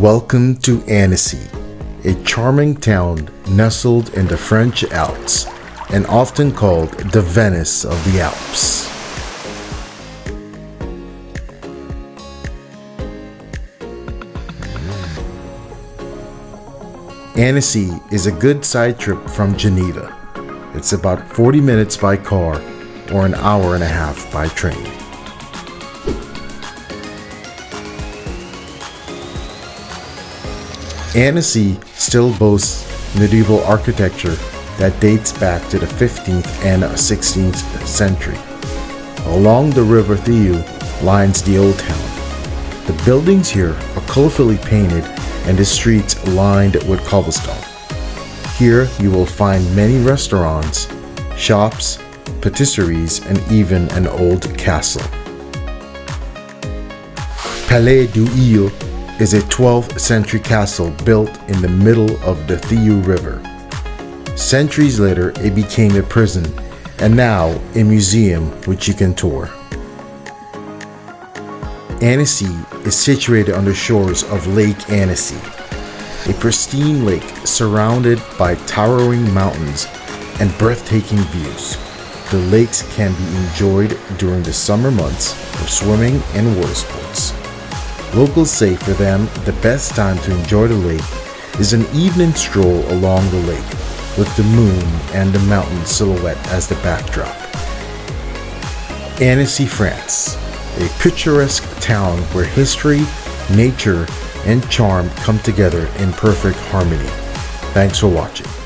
Welcome to Annecy, a charming town nestled in the French Alps and often called the Venice of the Alps. Annecy is a good side trip from Geneva. It's about 40 minutes by car or an hour and a half by train. Annecy still boasts medieval architecture that dates back to the 15th and 16th century. Along the River Thiou lines the old town. The buildings here are colorfully painted and the streets lined with cobblestone. Here you will find many restaurants, shops, patisseries, and even an old castle. Palais du Thiou is a 12th century castle built in the middle of the Thiou River. Centuries later, it became a prison and now a museum which you can tour. Annecy is situated on the shores of Lake Annecy, a pristine lake surrounded by towering mountains and breathtaking views. The lakes can be enjoyed during the summer months for swimming and water sports. Locals say for them the best time to enjoy the lake is an evening stroll along the lake with the moon and the mountain silhouette as the backdrop. Annecy France, a picturesque town where history, nature, and charm come together in perfect harmony. Thanks for watching.